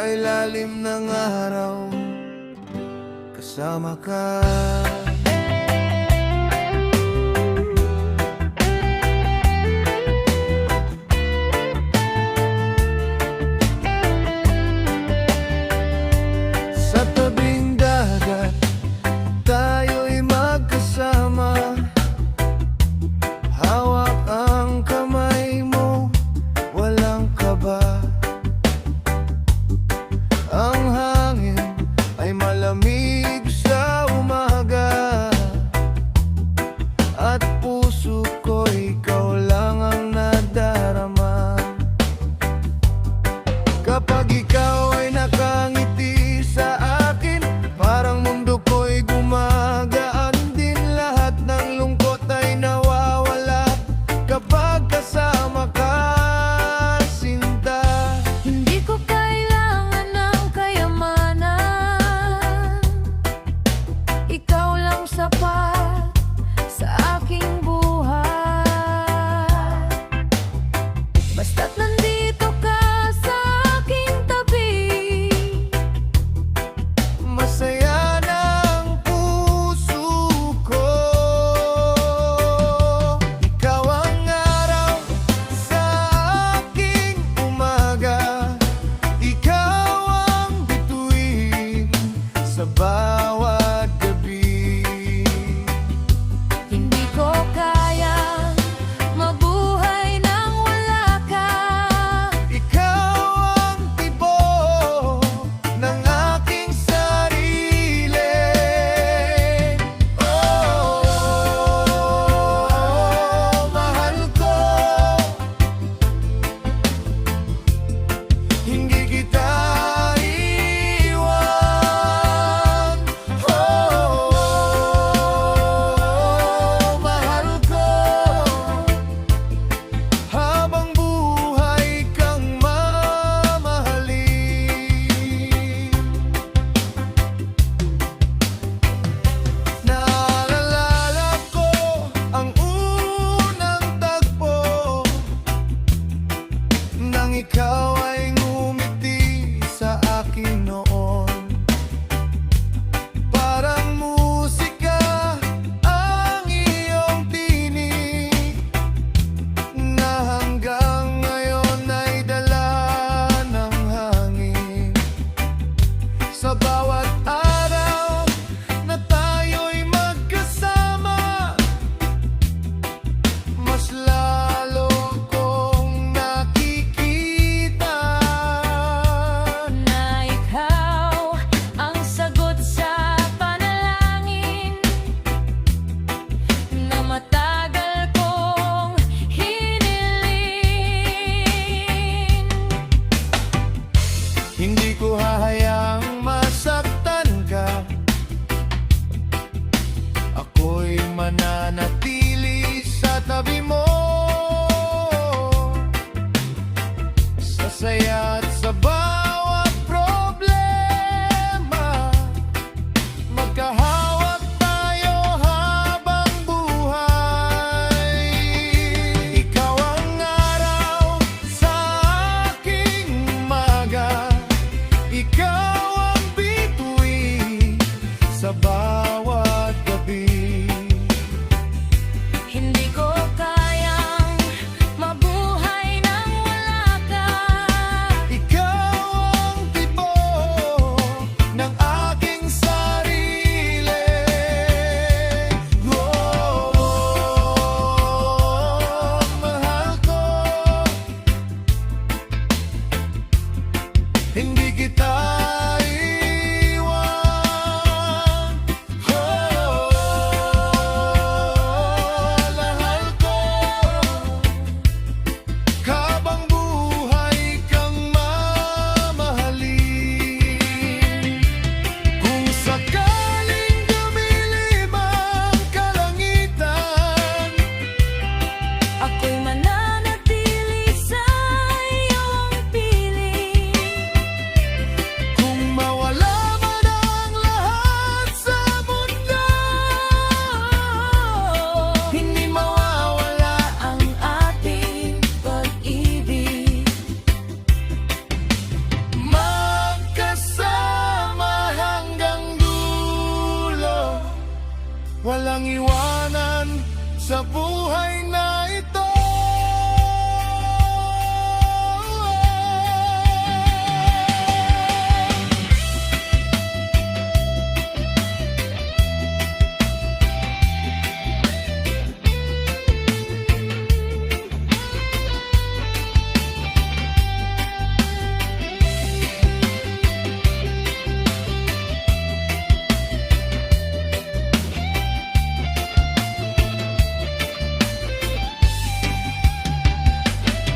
Sa ilalim ng araw, kasama ka. Sa tabing dagat, tayo'y magkasama. Hawak ang kamay mo, walang kaba. Ang hangin ay malamig sa umaga, at puso ko ikaw lang ang nadarama. Kapag ikaw ay nakangiti sa akin, parang mundo ko'y gumagaan din. Lahat ng lungkot ay nawawala kapag kasama ka, sinta. Hindi ko kailangan ng kayamanan, ikaw lang sapat sa aking buhay. Basta't nandito ka sa aking tabi, Masaya ng puso ko. Ikaw ang araw sa aking umaga, ikaw ang bituin sa bawat gabi. hindi ko kayang mabuhay nang wala ka. Ikaw ang tibok ng aking sarili. Oh, mahal ko, hindi kita iwan. Oh, mahal ko, habang buhay kang mamahalin. Naalala ko ang unang tagpo, nang ikaw ay ngumiti sa akin noon. Parang musika ang iyong tinig, na hanggang ngayon ay dala ng hangin. Sa bawat araw na tayo'y magkasama, mas lalo kong nakikita Na ikaw ang sagot sa panalangin na matagal kong hiniling. Hindi ko hahayaang masaktan ka, ako'y mananatili sa tabi mo. Sa saya at sa bawat problema, magkahawak tayo habang buhay. Ikaw ang araw sa aking umaga, ikaw ang bituin sa bawat gabi. walang iwanan sa buhay na ito.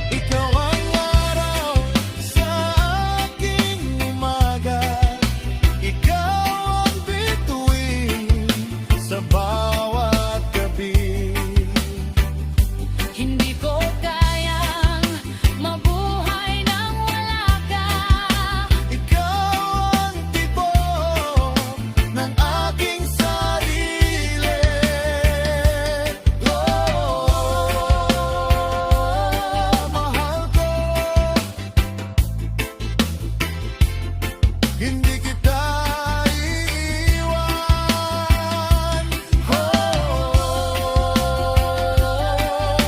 Ikaw ang araw sa aking umaga, ikaw ang bituin sa bawat gabi. Hindi ko kayang mabuhay nang wala ka. Ikaw ang tibok ng aking sarili. Mahal ko, hindi kita iiwan.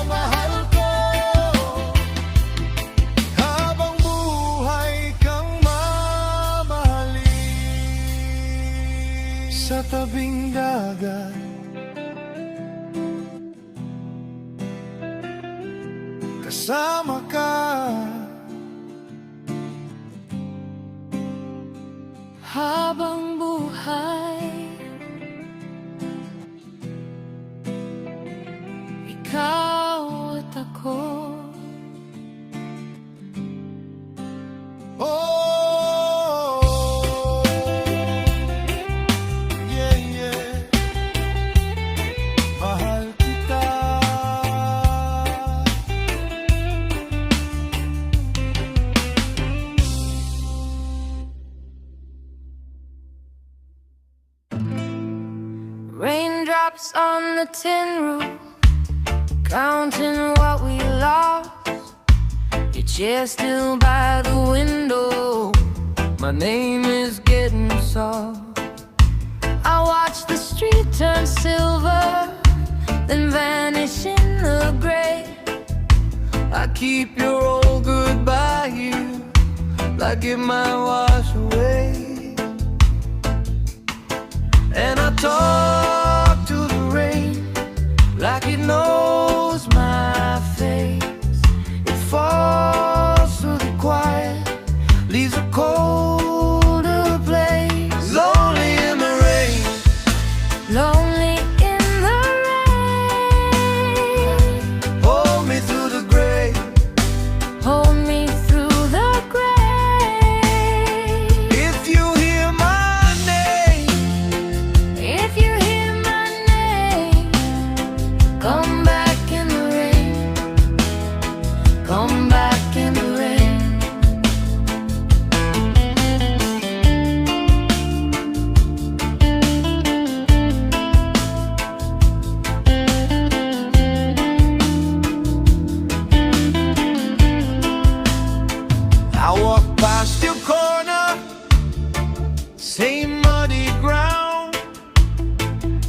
Mahal ko, habang buhay kang mamahalin. Sa tabing dagat, kasama ka. Habang buhay, ikaw at ako. Oh, yeah, yeah. Mahal kita. Raindrops on the tin roof, counting what we lost. Your chair still by the window, my name is getting soft. I watch the street turn silver, then vanish in the gray. I keep your old goodbye here, like it might wash away. And I talk to the rain like it knows my face. It falls through the quiet, leaves a colder place. Lonely in the rain, lonely in the rain. Hold me through the gray. Hold me through the gray. If you hear my name, If you hear my name, come back in the rain. Come back in the rain. I walk past your corner, same muddy ground,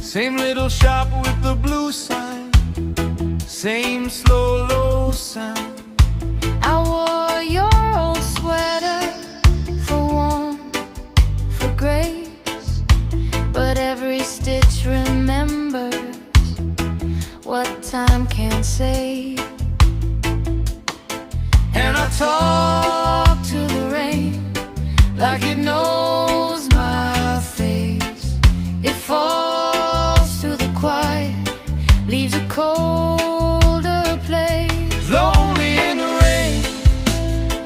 same little shop with the blue sign, same slow low sound. I wore your old sweater for warmth, for grace, but every stitch remembers what time can't say. And I talk to the rain like it knows my face. It falls through the quiet, leaves a colder place. Lonely in the rain,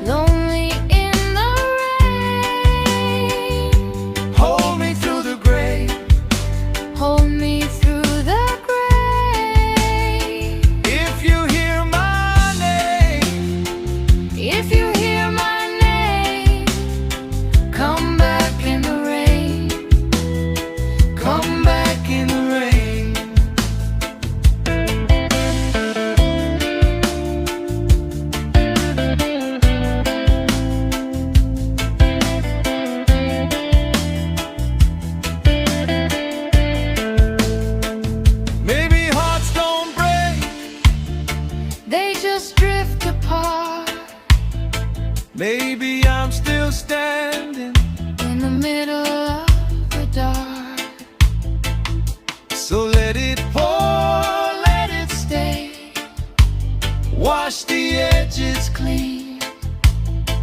Lonely in the rain. hold me through the gray. Hold me through the gray. If you hear my name, If you hear my name, come back Maybe I'm still standing in the middle of the dark. So let it pour, Let it stay, wash the edges clean.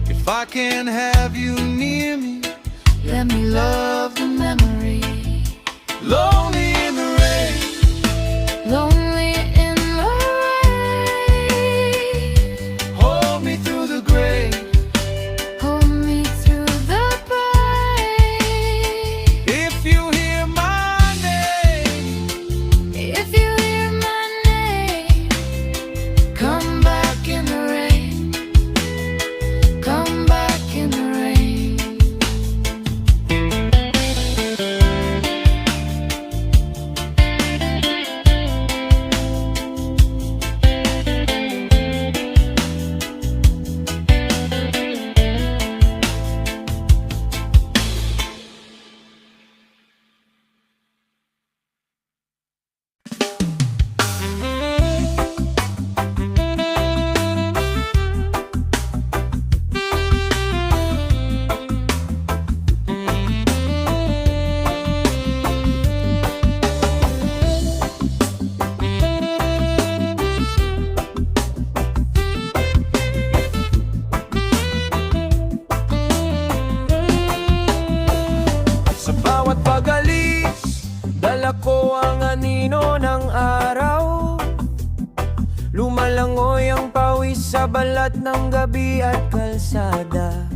if I can have you near me. Let me love the memory. Lonely in the rain, Lonely in the rain. hold me through the grave. Hold me through the pain. If you hear my name, If you hear my name, come back in the rain. Come back in the rain. sa bawat pag-alis, dala ko ang anino ng araw. Lumalangoy ang pawis sa balat ng gabi at kalsada.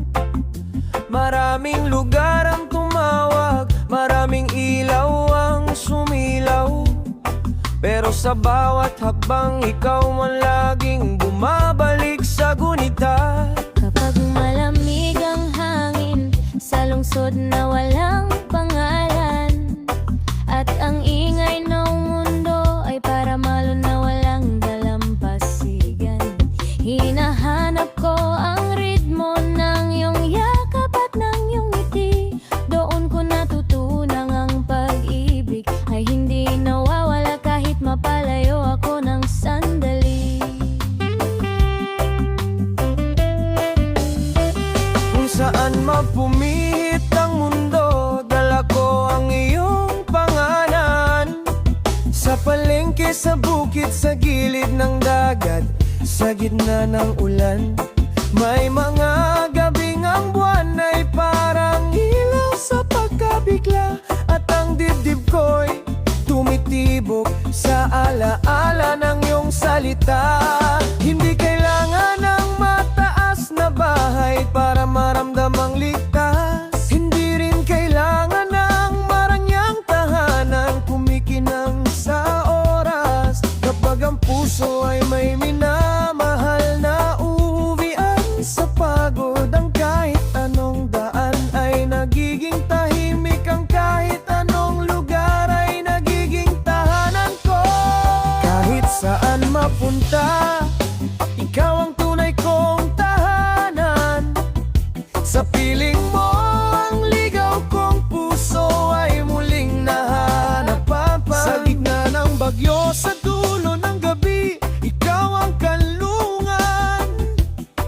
Maraming lugar ang tumawag, maraming ilaw ang sumilaw. Pero sa bawat hakbang, ikaw man laging bumabalik sa gunita. Kapag malamig ang hangin sa lungsod na walang pangalan, at ang ingay ng mundo ay para malo na walang dalampasigan, hinahanap ko ang ritmo ng iyong yakap at ng iyong ngiti. Doon ko natutunang ang pag-ibig ay hindi nawawala kahit mapalayo ako ng sandali. Kung saan mapumihit ang mundo, dala ko ang iyong pangalan. Sa palengke, sa bukid, sa gilid ng dagat, sa gitna ng ulan, may mga gabing ang buwan ay parang ilaw sa pagkabigla. At ang dibdib ko'y tumitibok sa alaala ng iyong salita. Hindi kailangan ng mataas na bahay para maramdamang ligtas. Hindi rin kailangan ng maranyang tahanan kumikinang sa oras. Kapag ang puso ay may minamahal na uwian sa pagod, ang kahit anong daan ay nagiging tahimik. Ang kahit anong lugar ay nagiging tahanan ko. Kahit saan mapunta, ikaw ang tunay kong tahanan. Sa piling mo, ang ligaw kong puso ay muling nahanapan. Sa gitna ng bagyo, sa dulo ng gabi, ikaw ang kanlungan.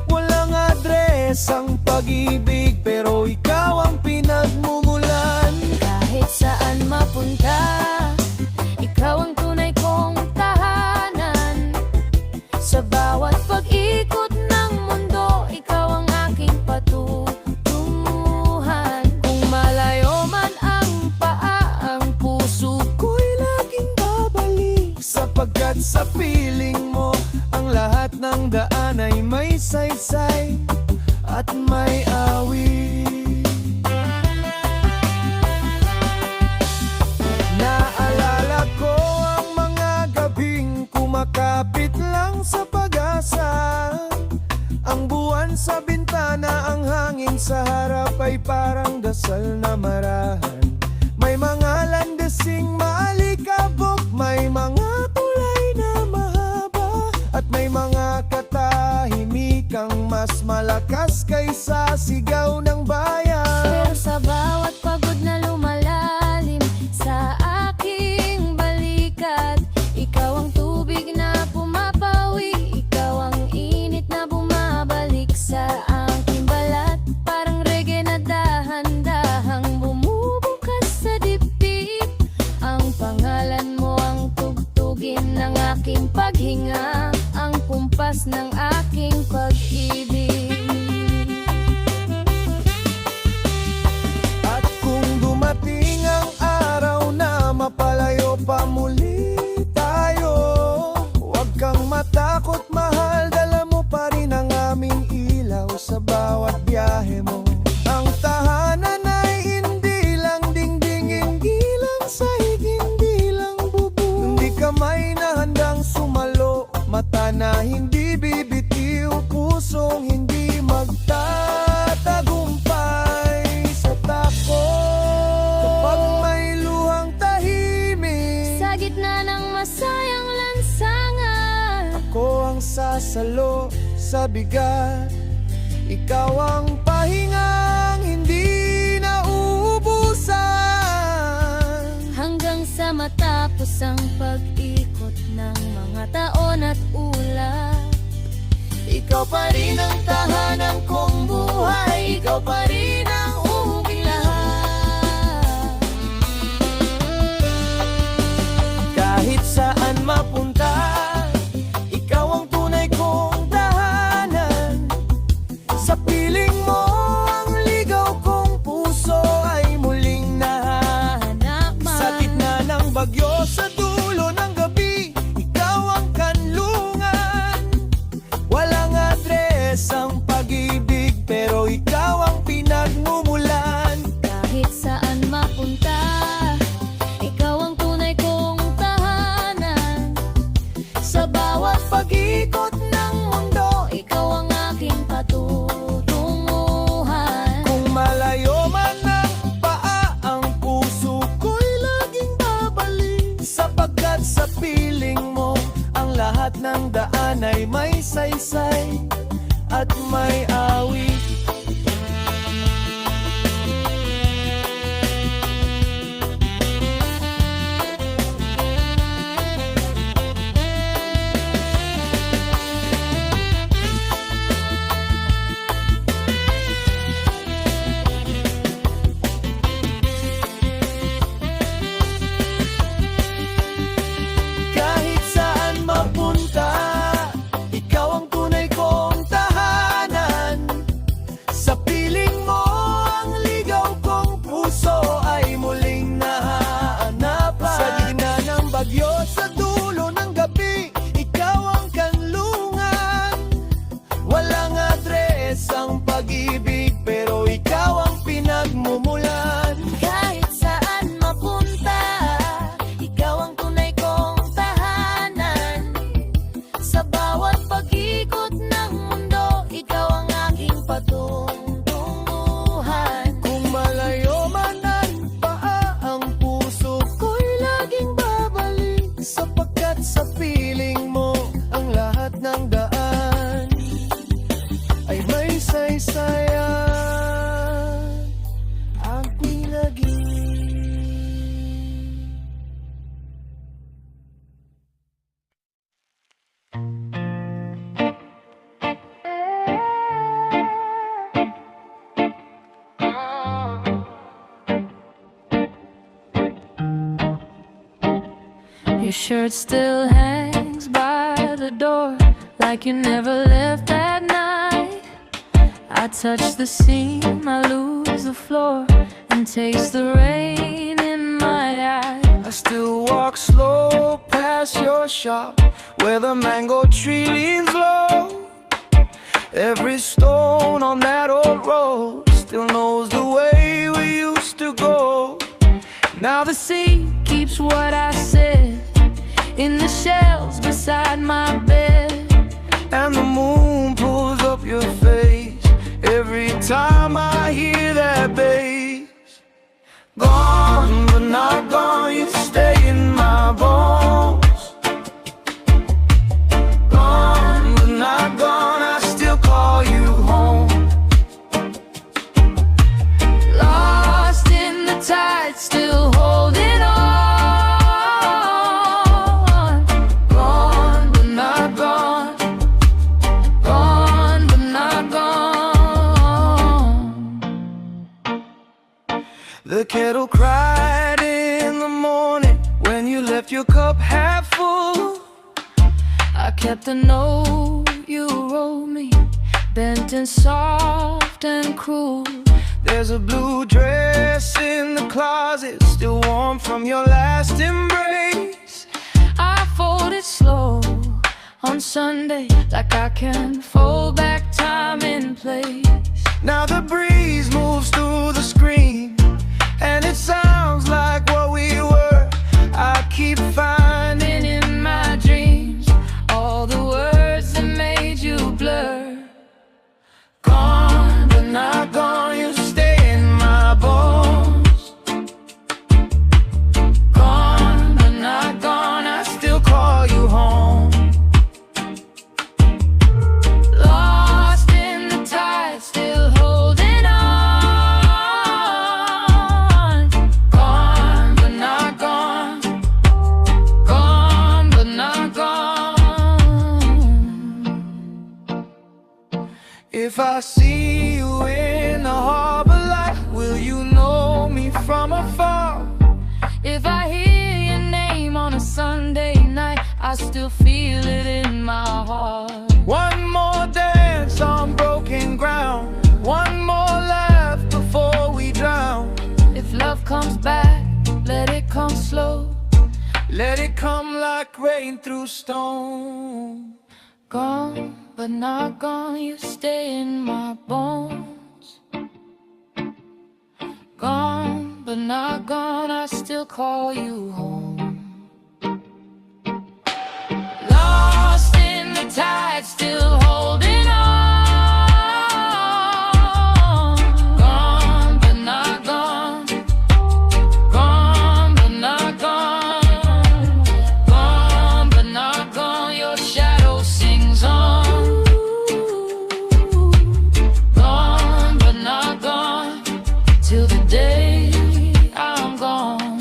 Walang adres ang pag-ibig, pero ikaw ang pinagmumulan. Kahit saan mapunta, ikaw ang tunay kong tahanan. Sa bawat pag-ikot ng mundo, ikaw ang aking patutunguhan. Kung malayo man ang paa, ang puso Ko'y laging babalik, sapagkat sa piling mo, ang lahat ng daan ay may saysay at may awit. Naalala ko ang mga gabing kumakapit lang sa pag-asa. Ang buwan sa bintana, ang hangin sa harap ay parang dasal na marahan. May mga landesing maalikabok, may mga tulay na mahaba, at may mga katahimikang mas malakas kaysa sigaw ng bayan. pero sa bawat pagod na lumalalim sa aking balikat, ikaw ang tubig na pumapawi, ikaw ang init na bumabalik sa aking aking paghinga, ang kumpas ng aking pag-ibig. At kung dumating ang araw na mapalayo pa muli tayo, huwag kang matakot mahal, dala mo pa rin ang aming ilaw sa bawat biyahe mo. Ang tahanan ay hindi lang dingding, hindi lang sahig, hindi lang bubong. Hindi kamay na handang sumalo, mata na hindi bibitiw, pusong hindi magtatagumpay sa takot. Kapag may luhang tahimik, Sa gitna ng masayang lansangan, ako ang sasalo sa bigat. Ikaw ang pahingang hindi nauubusan. hanggang sa matapos ang pag-ikot ng mga taon at ulap. Ikaw pa rin ang tahanan kong buhay, ikaw pa rin ang uming lahat. Kahit saan mapunta, ikaw ang tunay kong tahanan. Sa piling mo, ang ligaw kong puso ay muling nahanap. Sa gitna ng bagyo, sa dulo ng gabi, ikaw ang kanlungan. Walang adres ang pag-ibig, pero ikaw ang pinagmumulan. Kahit saan mapunta, ikaw ang tunay kong tahanan. Sa bawat Pag-ikot ng mundo, ikaw ang aking patutunguhan. kung malayo man ang paa, ang puso ko'y laging babalik. Sapagkat sa piling mo, ang lahat ng daan ay may saysay at may awit. Kahit saan mapunta, ikaw ang tunay kong tahanan. Sa piling mo, ang ligaw kong puso ay muling nahahanapan. Sa gitna ng bagyo, sa dulo ng gabi, ikaw ang kanlungan. Walang adres ang pag-ibig, pero ikaw ang pinagmumulan. Kahit saan mapunta, ikaw ang tunay kong tahanan. Sa bawat pag-ikot ng mundo, ikaw ang aking patutunguhan. Kung malayo man ang paa, ang puso ko'y laging babalik. Sapagkat sa piling mo, ang lahat ng daan ay may saysayan ang pinag-ibig. Your shirt still hangs by the door, like you never left that night. I touch the seam, I lose the floor, and taste the rain in my eyes. I still walk slow past your shop, where the mango tree leans low. Every stone on that old road still knows the way we used to go. Now the sea keeps what I said in the shells beside my bed. And the moon pulls up your face every time I hear that bass. Gone but not gone, you stay in my bones. Gone but not gone, I still call you home. Lost in the tide, still holding on. Gone but not gone. Gone but not gone. The kettle cried in the morning when you left your cup half full. I kept the note you wrote me, bent and soft and cruel. There's a blue dress in the closet, still warm from your last embrace. I folded slow on Sunday, like I can fold back time in place. Now the breeze moves through the screen, and it sounds like what we were. I keep finding In my dreams, all the words that made you blur. gone, but not gone. You stay in my bones. Gone, but not gone, I Still call you home. lost in the tide, still holding on. Gone, but not gone. Gone, but not gone. If I see you in the harbor light, will you know me from afar? If I hear your name on a Sunday night, I still feel it in my heart. One more dance on broken ground, one more laugh before we drown. If love comes back, let it come slow. Let it come like rain through stone. Gone, but not gone, you stay in my bones. Gone, but not gone, I still call you home. Lost in the tide, still holding on. Gone, but not gone. Gone, but not gone. Gone, but not gone, your shadow sings on. Gone, but not gone, till the day I'm gone.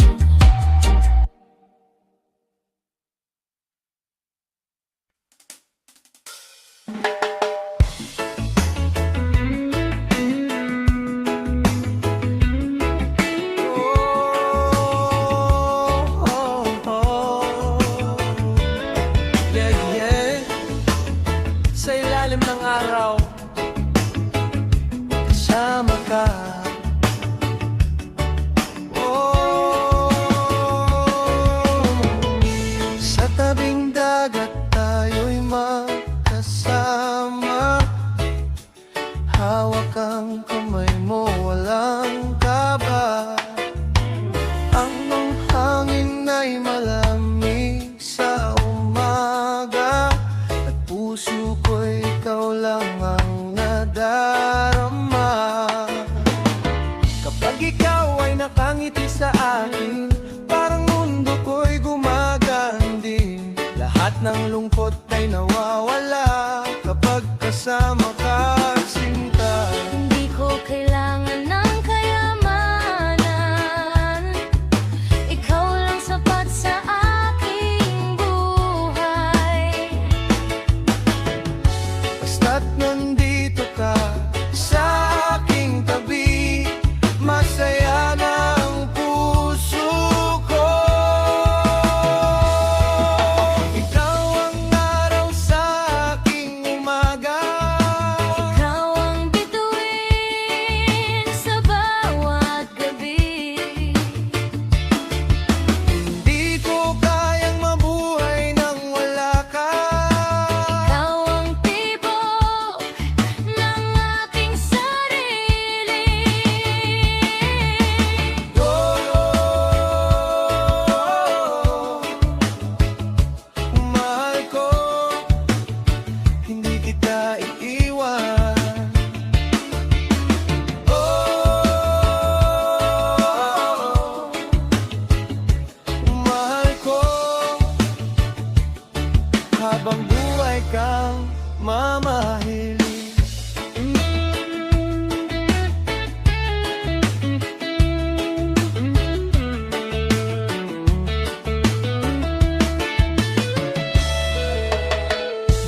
Yeah, yeah. Sa ilalim ng araw, kasama ka. Sa tabing dagat tayo'y magkasama. Hawak ang kamay mo, walang kaba. Ang hangin ay malamig sa umaga, at puso ko'y ikaw lang ang nadarama. Kapag ikaw ay nakangiti sa akin, parang mundo ko'y gumaganding. Lahat ng lungkot ay nawawala kapag kasama ka, sinta. Hindi ko kailangan ng kayamanan, ikaw lang sapat sa aking buhay. Basta't nandito ka sa aking tabi, masaya na ang puso ko. Ikaw ang araw sa aking umaga, Ikaw ang bituin sa bawat gabi. hindi ko kayang mabuhay nang wala ka. Ikaw ang tibok ng aking sarili. Mahal ko, hindi kita iiwan. Mahal ko, habang buhay kang mamahalin.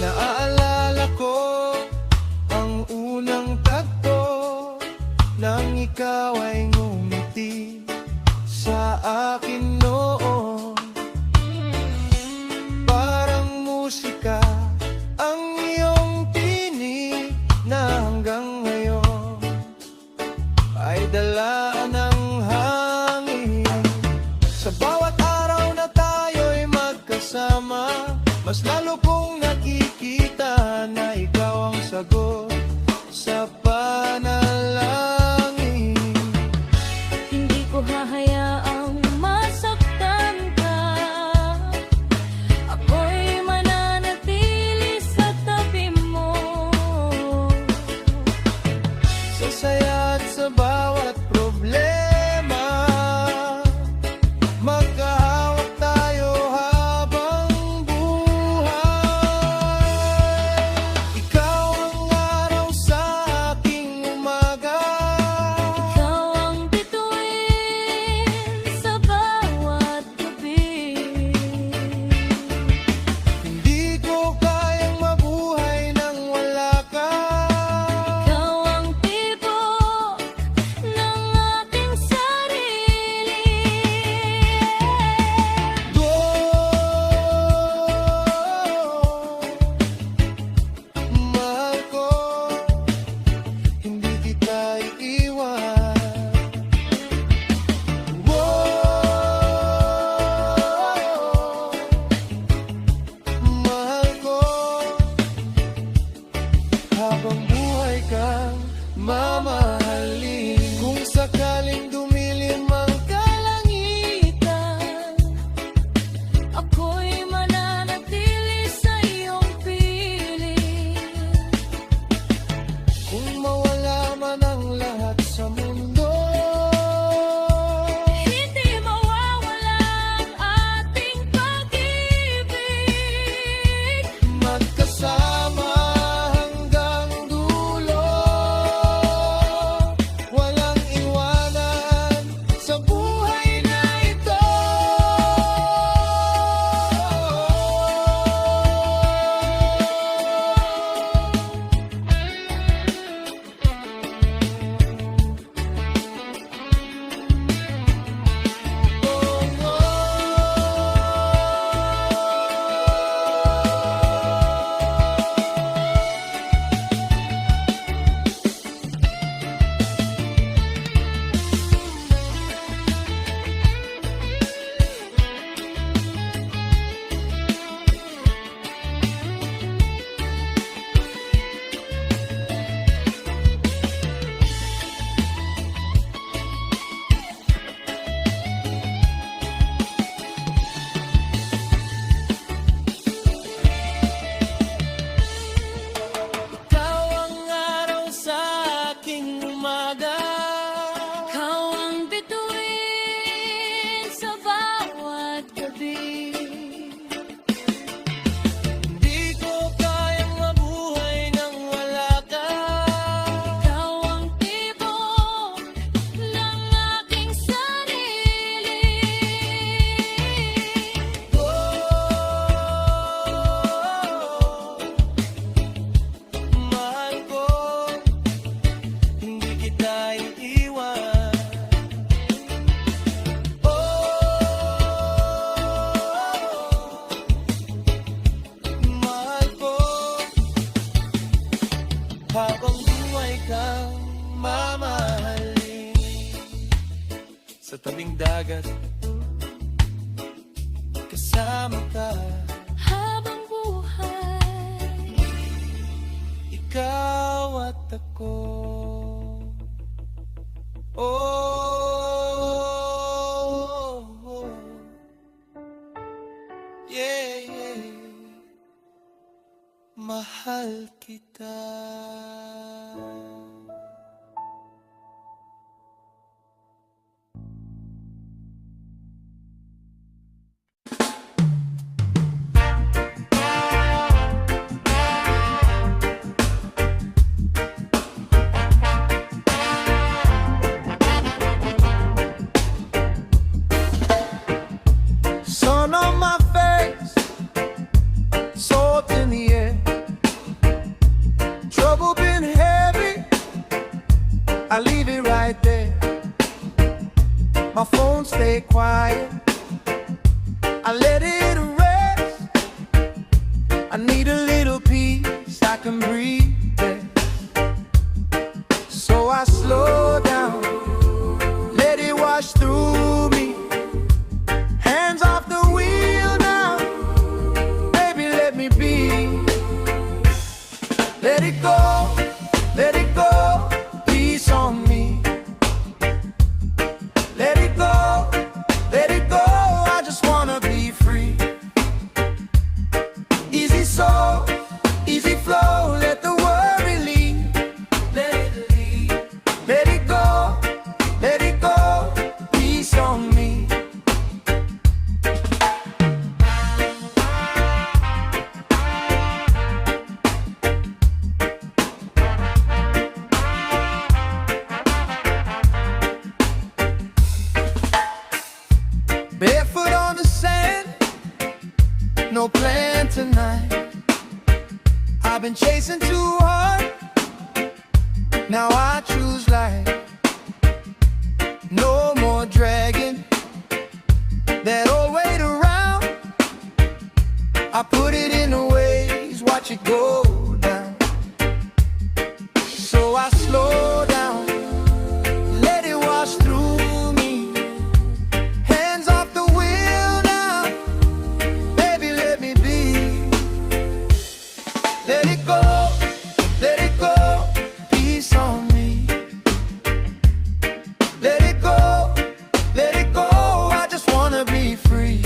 Naaalala ko ang unang tagpo nang ikaw ay ngumiti sa akin noon. Parang musika kasama, mas lalo kong nakikita na ikaw ang sagot sa panalangin. Hindi ko hahayaang masaktan ka. Ako'y mananatili sa tabi mo. Sa saya at sa bawat problema, magkahawak tayo habang buhay. Ikaw ang araw sa aking umaga, Ikaw ang bituin sa bawat gabi. hindi ko kayang mabuhay nang wala ka. Ikaw ang tibok ng aking sarili. Mahal ko, hindi kita iiwan. Mahal ko, habang buhay kang mamahalin. Kung sakaling dumilim ang kalangitan, Ako'y mananatili sa iyong piling. kung mawala man ang lahat sa mundo, Hindi mawawala ang ating pag-ibig. magkasama hanggang dulo, walang iwanan sa buhay na ito. Ikaw ang araw sa aking umaga, Ikaw ang bituin sa bawat gabi. hindi ko kayang mabuhay nang wala ka. Ikaw ang tibok ng aking sarili. Mahal ko, hindi kita iiwan. Mahal ko, habang buhay kang mamahalin. Sa tabing dagat, kasama ka. Habang buhay, Ikaw at ako. Oh, yeah, yeah. Mahal kita. Sun on my face, salt in the air. Trouble been heavy me be. Let it go, let it go, peace on me. Let it go, I just wanna be free. Easy soul, easy flow, let the worry leave. Let it leave. Let it go, peace on me. Barefoot on the sand, no plan tonight. I've been chasing too hard, now I choose life. No more dragging that old weight around. I put it in the waves, watch it go down. So I slow down, let it wash through me. Hands off the wheel now, baby, let me be. Let it go, peace on me. Let it go, I just wanna be free.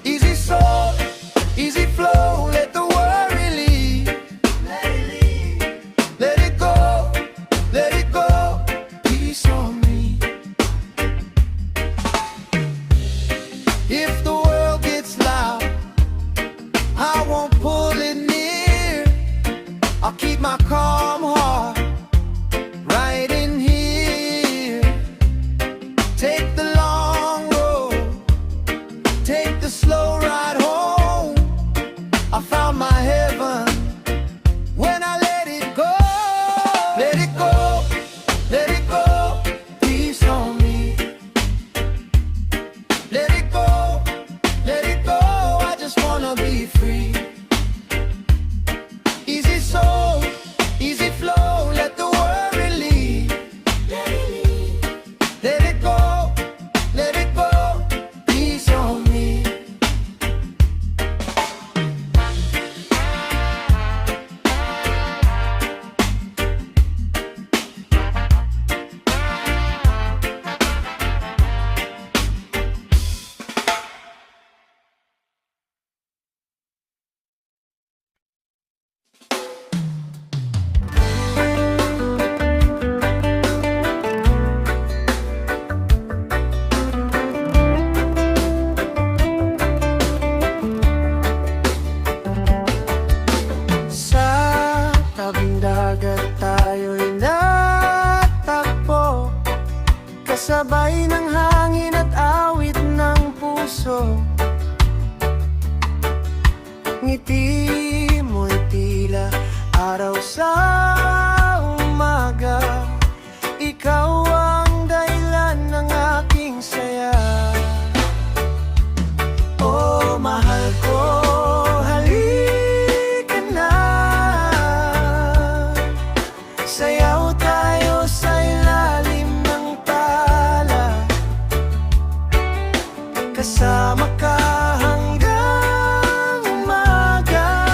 Easy soul, easy flow, let the worry leave. Let it go, peace on me. If the world gets loud, I won't pull it near. I'll keep my calm heart right in here. Take the long road, take the slow ride home. I found my heaven when I let it go. Let it go, peace on me. Let it go, I just wanna be free. Easy soul, easy flow, let the worry leave. Let it go, peace on me. Sa tabing dagat tayo'y natagpo, kasabay ng hangin at awit ng puso. Ngiti mo'y tila araw sa umaga. Ikaw ang dahilan ng aking saya. Oh, mahal ko, halika na. Sayaw tayo sa ilalim ng tala. Kasama ka hanggang umaga.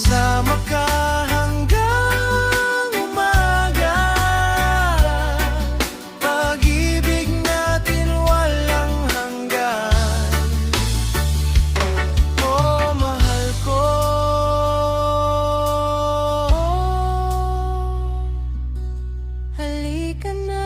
Kasama ka hanggang umaga. Pag-ibig natin walang hanggan. Oh, mahal ko. Halika na.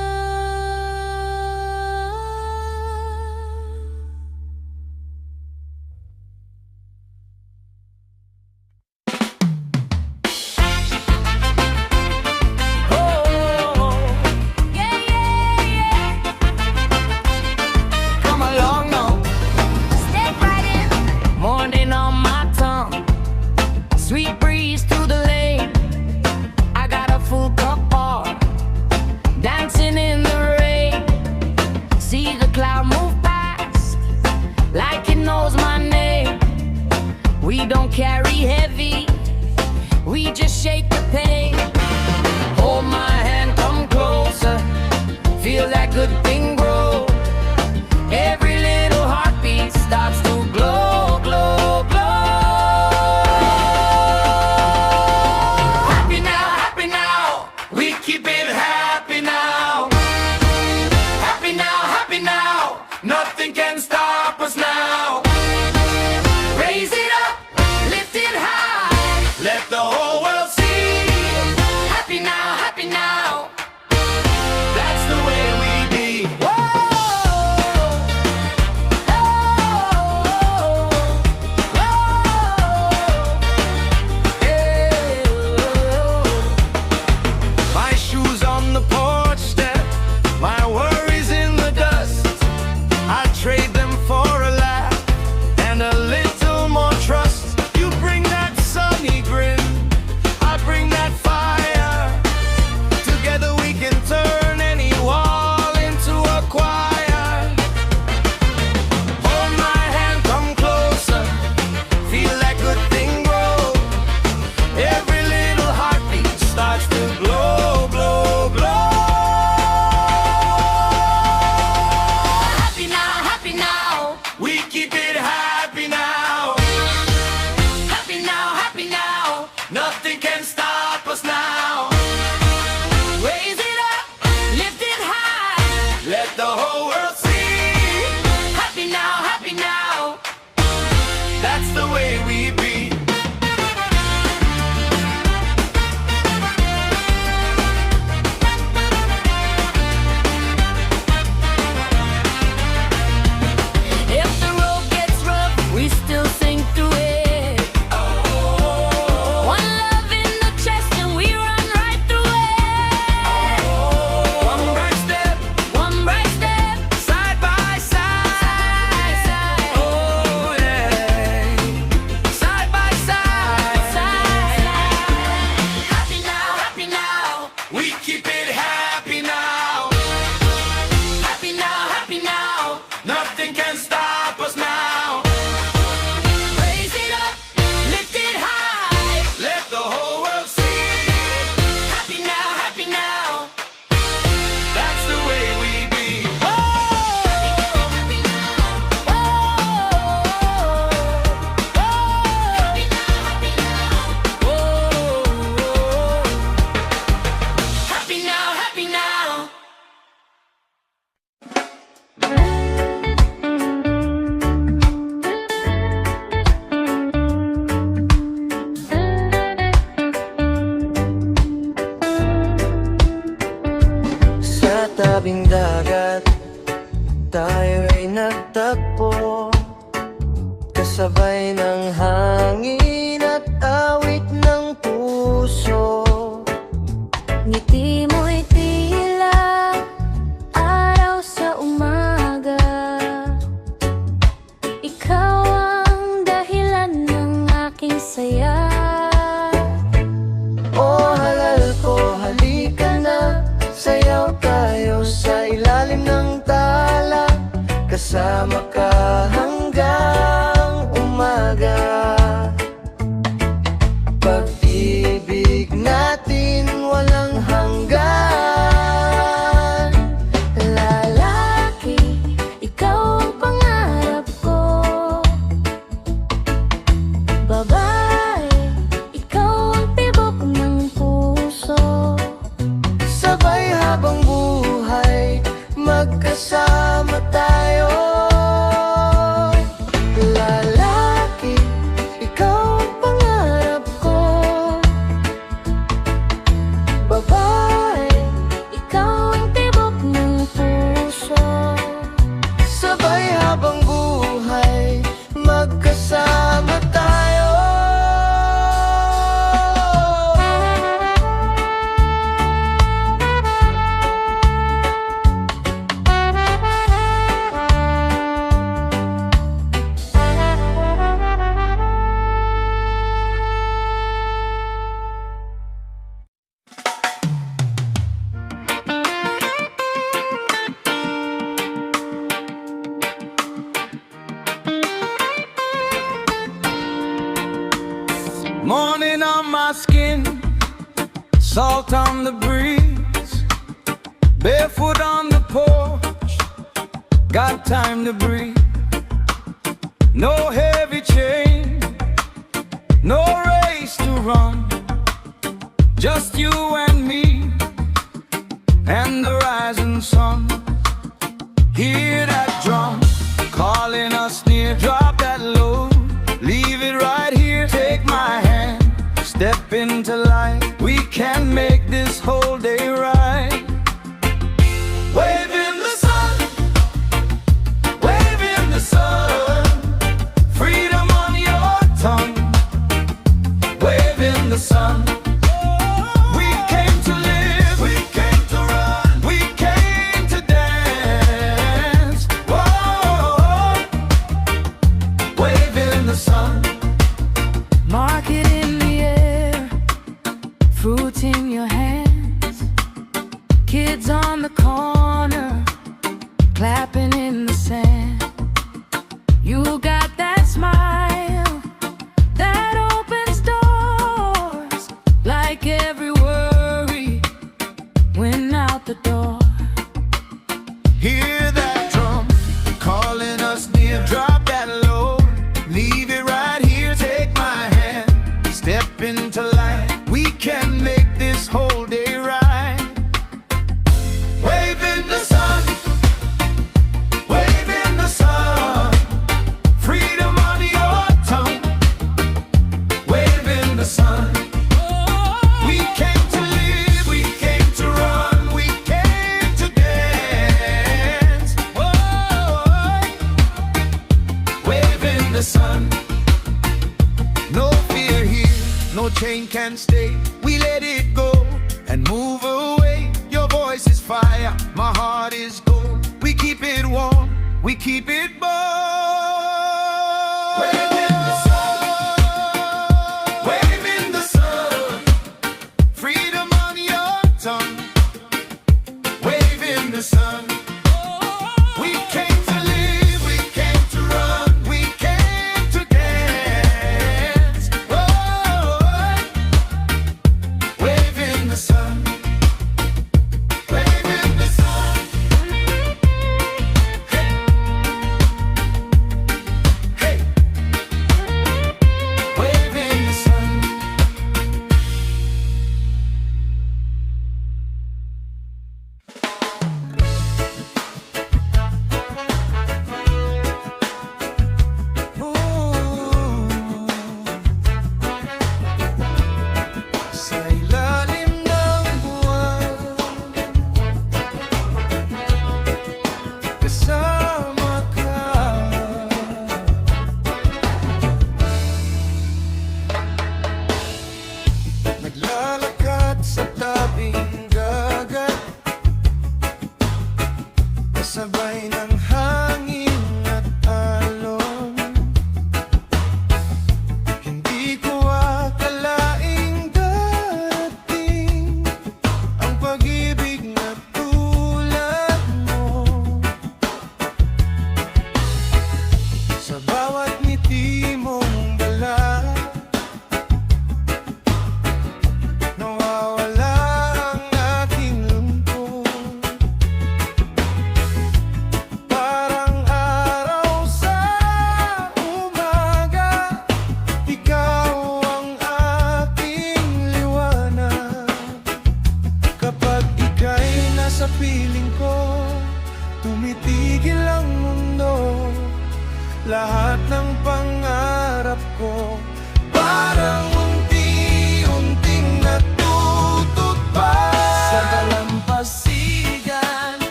Yeah, yeah, yeah. Come along now. Step right in. Morning on my tongue, sweet breeze through the lane. I got a full cup bar, dancing in the rain. See the cloud move past, like it knows my name. We don't carry heavy, we just shake the pain. Hold my hand, come closer, feel that good thing grow. Every little heartbeat starts to glow, glow, glow. Happy now, we keep it happy now. Happy now, nothing can stop us now. Raise it up, lift it high, let the whole world see. Happy now, that's the way we be. My shoes on the porch step, my worries in the dust. I trade them for a laugh and a little more trust. You bring that sunny grin, I bring that fire. Together we can turn any wall into a choir. Hold my hand, come closer, feel that good thing grow. Every little heartbeat starts to glow, glow, glow. Happy now, we keep it happy now. Happy now, nothing can stop us now. Raise it up, lift it high, Let the whole world see. happy now, That's the way we be. if the road gets rough, we still sing through it. One love in the chest and we run right through it. One right step, Side by side. oh yeah. Side by side. Happy now, We keep it happy now. happy now. Nothing can stop us now. Raise it up, lift it high. Let the whole world see. Happy now. That's the way we be. Happy now. Sa tabing dagat, tayo ay nagtagpo. Kasabay ng hangin at awit ng puso. Ngiti mo'y tila araw sa umaga. Ikaw ang dahilan ng aking saya. Oh, halal ko, halika na. Sayaw tayo sa ilalim ng tala. Kasama ka hanggang umaga. Pag-ibig natin walang hanggan. Lalaki, ikaw ang pangarap ko. Babae, on my skin, salt on the breeze, barefoot on the porch, got time to breathe. No heavy chain, no race to run, just you and me and the rising sun. Hear that drum calling us near, drop that load, leave it right here, take my hand, step into light, we can make this whole day right. Wave in the sun, wave in the sun, freedom on your tongue, wave in the sun. We came to live, we came to run, we came to dance. Whoa, wave in the sun. Market in the air, fruit in your hands, kids on the corner, clapping in the sand. You got that smile that opens doors, like every worry went out the door. Hear that drum calling us near, drop that load, leave it right here, take my hand, step into light, we can make this whole day right. Wave in the sun, wave in the sun, freedom on your tongue, wave in the sun. We came to live, we came to run, we came to dance. Whoa, wave in the sun. No fear here, no chain can stay. We let it go and move away. Your voice is fire, my heart is gold. We keep it warm, we keep it bold. Wave in the sun, wave in the sun, freedom on your tongue, wave in the sun. We came to live, we came to run, we came to dance. Whoa, wave in the sun, wave in the sun. Hey, hey,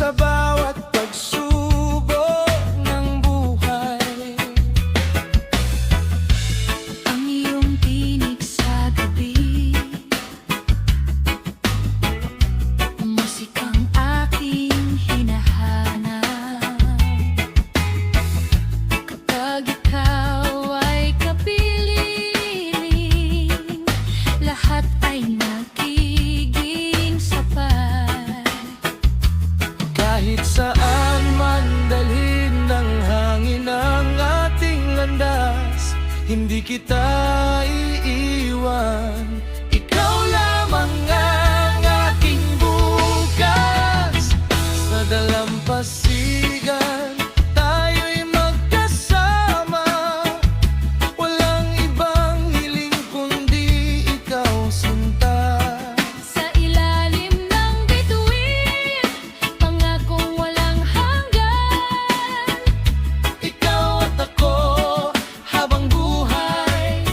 sa bawat pagsubok ng buhay. Ang iyong tinig sa gabi, musikang aking hinahanap. Kapag ikaw ay kapiling, lahat ay nagiging sapat. Kahit saan man dalhin ng hangin ang ating landas, hindi kita iiwan. Ikaw lamang ang aking bukas. Sa dalampasigan, tayo'y magkasama. Walang ibang hiling kundi ikaw, sinta. Sa ilalim ng bituin, pangakong walang hanggan. Ikaw at ako habang buhay,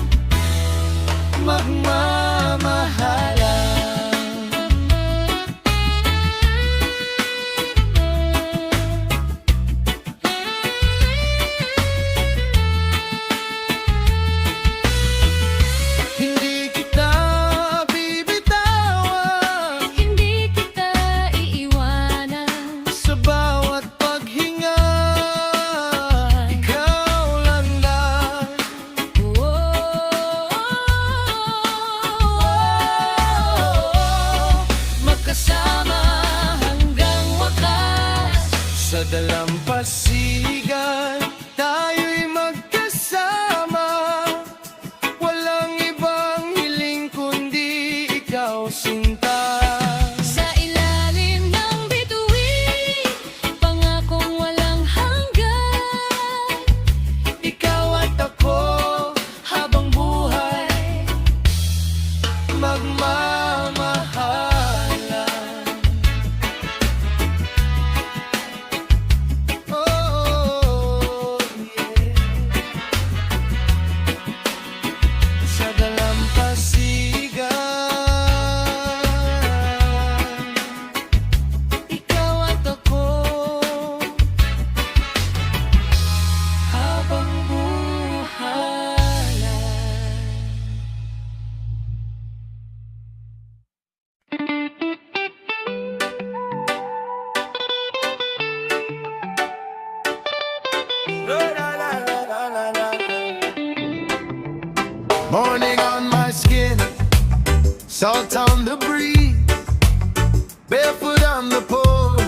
magmamahalan. Hindi kita bibitawan Hindi kita iiwanan. sa bawat paghinga. Ikaw lang Magkasama hanggang wakas. sa dalampasigan, tayo'y magkasama. Walang ibang hiling kundi ikaw, sinta. Sa ilalim ng bituin, pangakong walang hanggan. Ikaw at ako habang buhay, magmamahalan. Oh, yeah. Sa dalampasigan, ikaw at ako habang buhay. Morning on my skin, salt on the breeze, barefoot on the porch,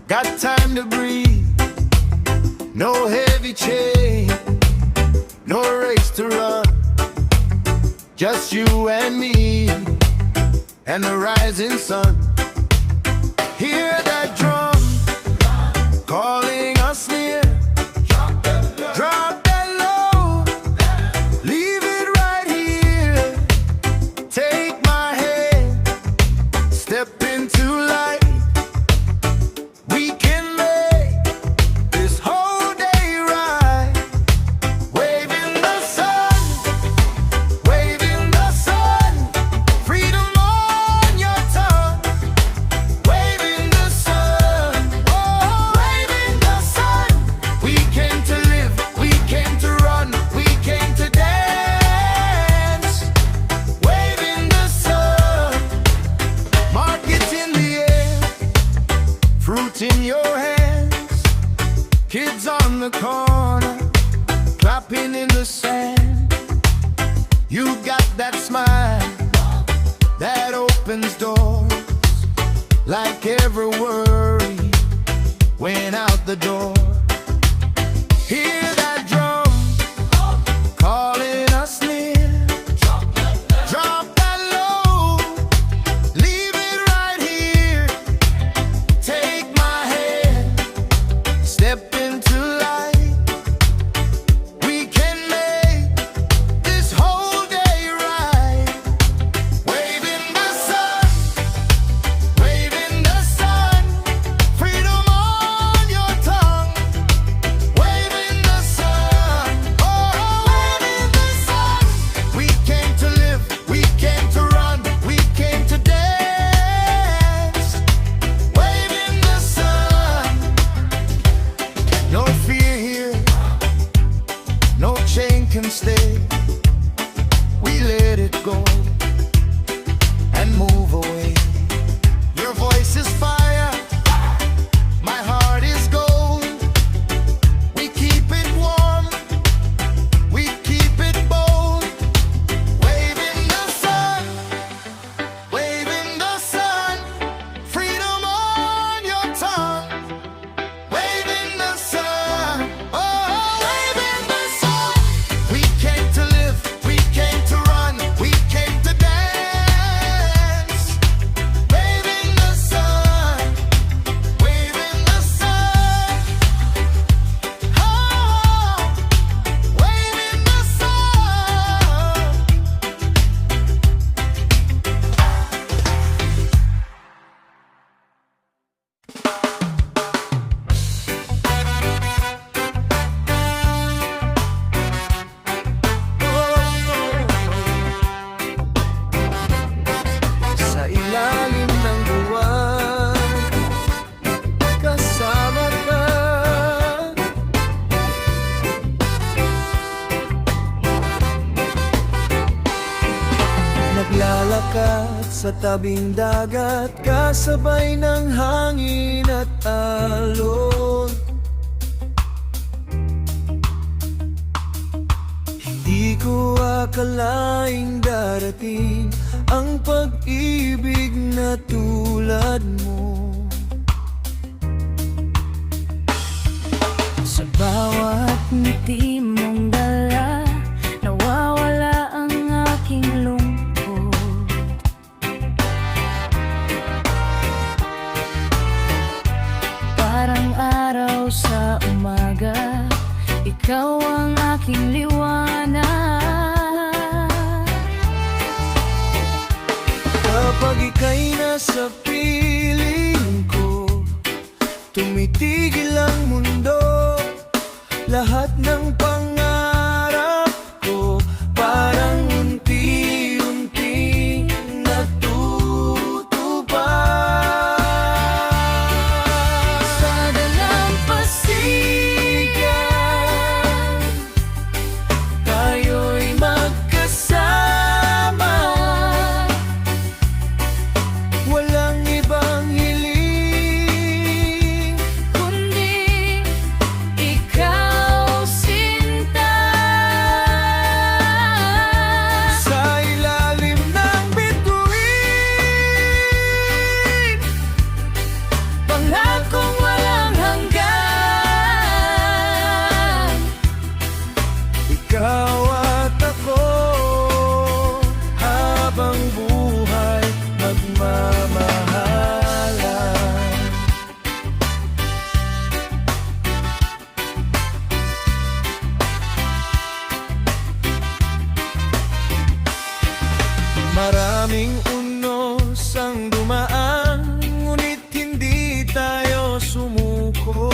got time to breathe. No heavy chain, no race to run, just you and me and the rising sun. Hear that drum calling us near. Drop that low, leave it right here. Take my hand, step into light. We can make this whole day right. Wave in the sun, wave in the sun. Freedom on your tongue. Wave in the sun, oh, wave in the sun. We came to live, we came to run, we came to dance. Wave in the sun, markets in the air, fruit in your hands. Kids on the corner, clapping in the sand. You got that smile that opens doors, like every worry went out the door. Hear that drum calling us near. Drop that low, leave it right here. Take my hand, step into light. We can make this whole day right. Wave in the sun, wave in the sun. Freedom on your tongue. tabing dagat, kasabay ng hangin at alon. Hindi ko akalaing darating ang pag-ibig na tulad mo. Sa bawat ngiti mong dala, nawawala ang aking lungkot. Parang araw sa umaga, ikaw ang aking liwanag. Kapag ika'y nasa piling ko, tumitigil ang mundo. Lahat ng pangarap ko parang unti-unting natutupad. Sa dalampasigan, Tayo'y magkasama, walang ibang hiling. kundi ikaw sinta. Sa ilalim ng bituin, Pangakong walang hanggan, ikaw at ako, habang buhay magmamahalan. Maraming unos ang dumaan, ngunit hindi tayo sumuko.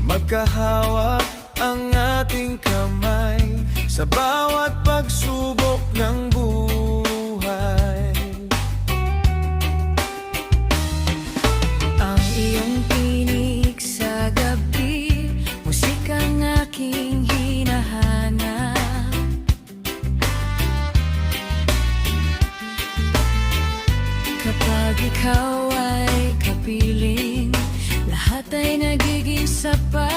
Magkahawak ang ating kamay sa bawat pagsubok ng buhay. ang iyong tinig sa gabi, musikang aking hinahanap. Kapag ikaw ay kapiling, lahat ay nagiging sapat.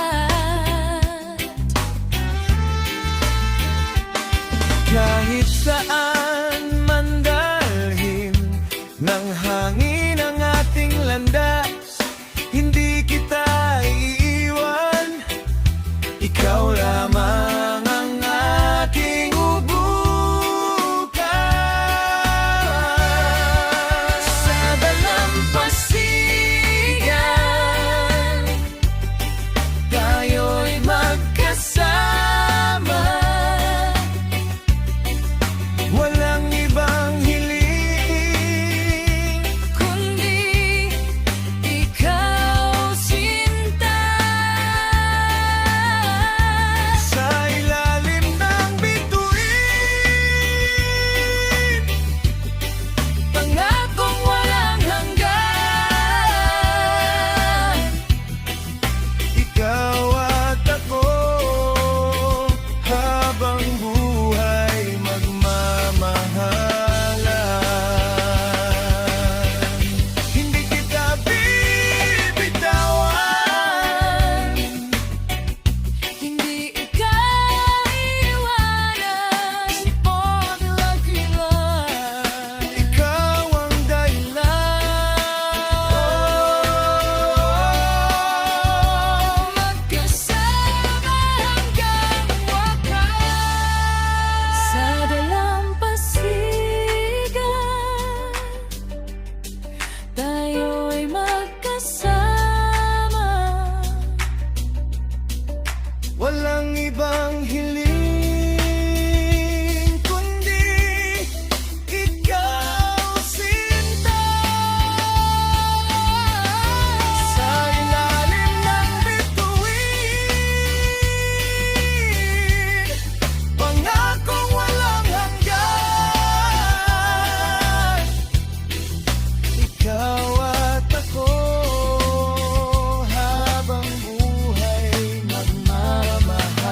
Kahit saan man dalhin ng hangin ang ating landas, hindi kita iiwan. Ikaw lamang ang aking ubukan. Sa dalampasigan, tayo'y magkasama, walang ibang hiling. Kundi ikaw sinta. Sa ilalim ng bituin, Pangakong walang hanggan, ikaw at ako, habang buhay magmamahalan. Hindi kita bibitawan, hindi ikaw iwanan. paglakilan, ikaw ang dahilan. Magkasama hanggang wakas. Sa dalampasigan, tayo'y magkasama. Walang ibang hiling, kundi ikaw sinta. Sa ilalim ng bituin, pangakong walang hanggan. Ikaw at ako, habang buhay magmamahalan.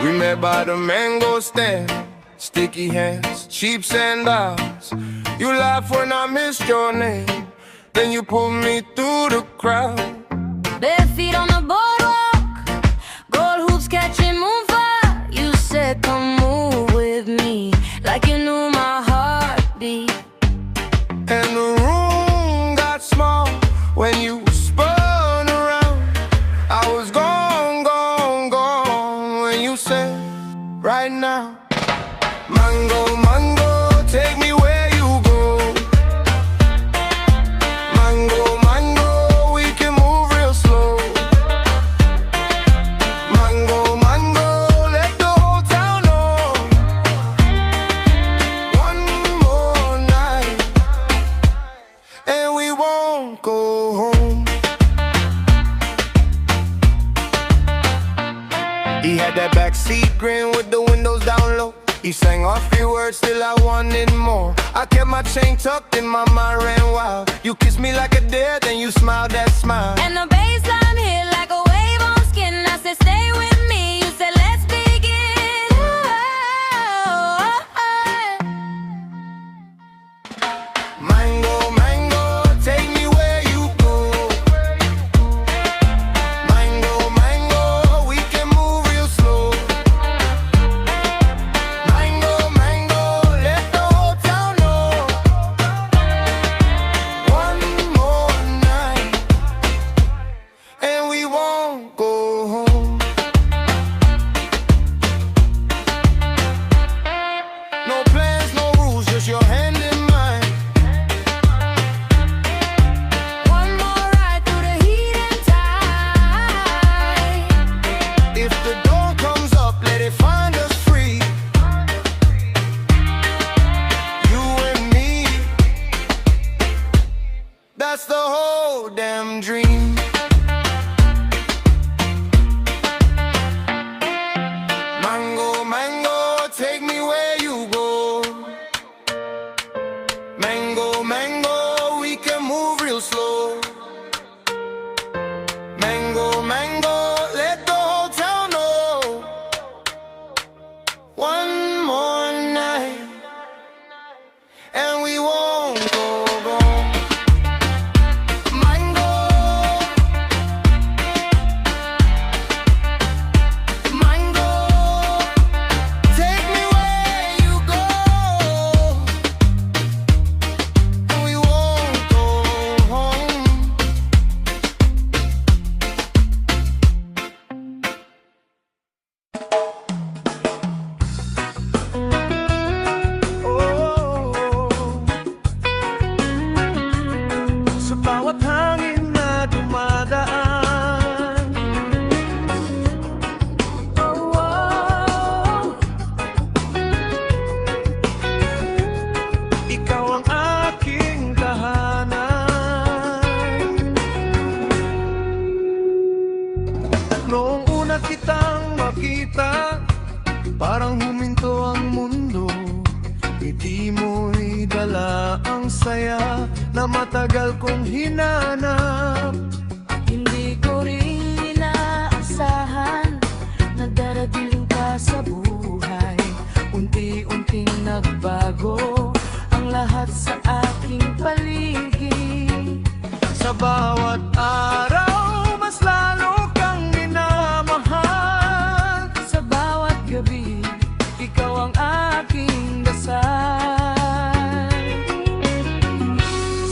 We met by the mango stand, sticky hands, cheap sandals. You laughed when I missed your name, then you pulled me through the crowd. Bare feet on the boardwalk, gold hoops catching moonfire. You said, come move with me, like you knew my heartbeat. And the room got small when you spun around. I was gone, gone, gone when you said, right now. Mango, mango, take me where you go. Mango, mango, we can move real slow. Mango, mango, let the whole town know. One more night, and we won't go home. He had that backseat grin with the windows down low. He sang a few words till I wanted more. I kept my chain tucked in, my mind ran wild. You kissed me like a dare, then you smiled that smile. And the baseline hit like a wave on skin. I said, stay with me. You said, let's begin. Mango, mango, take me where you go. Mango, mango, we can move real slow. Mango, mango, let the whole town know. One more night, and we won't go home. No plans, no rules, just your hand in mine. One more ride through the heat and tide. If the door comes up, let it find us free. You and me, that's the whole damn dream. Mango, mango, take me where you go. Mango, mango, we can move real slow. Mango, mango, let the whole town know. One more night, and we won't go home. Mango, mango, take me where you go, and we won't go home. Sa bawat hangin na dumadaan, ikaw ang aking tahanan. Noong una kitang makita, parang huminto ang mundo. Ngiti mo'y dala ang saya na matagal kong hinanap. Hindi ko rin inaasahan na darating ka sa buhay. Unti-unting nagbago ang lahat sa aking paligid. Sa bawat araw, mas lalo kang minamahal. Sa bawat gabi, ikaw ang aking dasal.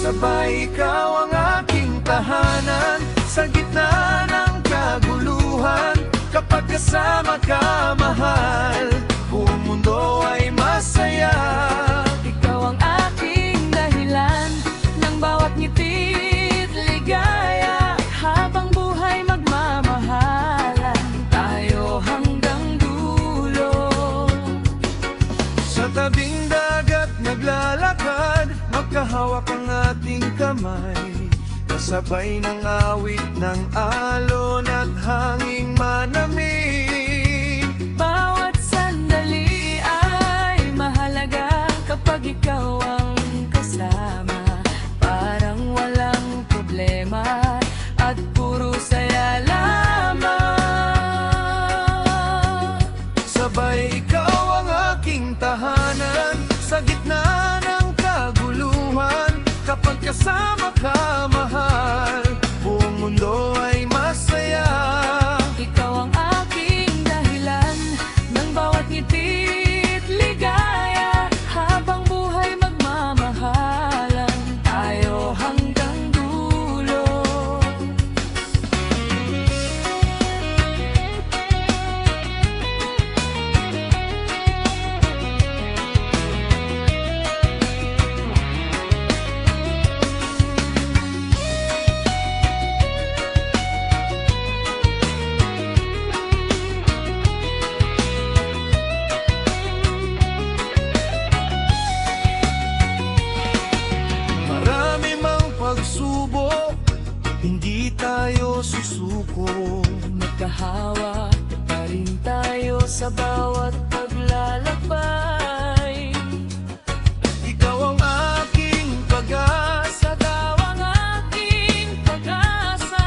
Sabay ikaw ang aking tahanan sa gitna ng kaguluhan. Kapag kasama ka, mahal, buong mundo ay masaya. Ikaw ang aking dahilan ng bawat ngiti't ligaya. Habang buhay magmamahalan tayo hanggang dulo. Sa tabing dagat naglalakad, magkahawak ang ating kamay. Kasabay ng awit ng alon at hanging manamig. Bawat sandali ay mahalaga kapag ikaw ang kasama. Parang walang problema at puro saya lamang. Sabay ikaw ang aking tahanan sa gitna ng kaguluhan. Kapag kasama ka, mahal, buong mundo ay masaya. Ikaw ang aking dahilan ng bawat ngiti't ligaya. Habang buhay magmamahalan tayo hanggang dulo. Marami mang pagsubok, hindi tayo susuko. Magkahawa pa rin tayo sa bawat paglalakbay. Ikaw ang aking pag-asa, Ikaw ang aking pag-asa.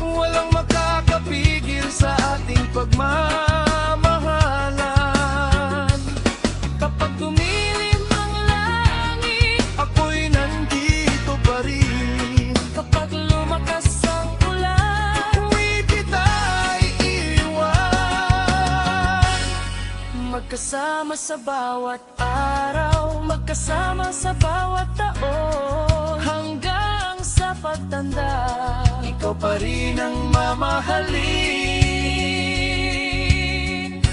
walang makakapigil sa ating pagmamahalan. Kapag tumilim ang langit, Ako'y nandito pa rin. kapag lumakas ang ulan, Huwag kita iiwan. magkasama sa bawat araw, magkasama sa bawat taon, hanggang sa pagtanda. Ikaw pa rin ang mamahalin.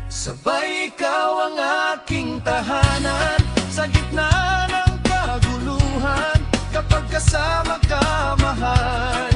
Sabay ikaw ang aking tahanan sa gitna ng kaguluhan. Kapag kasama ka, mahal,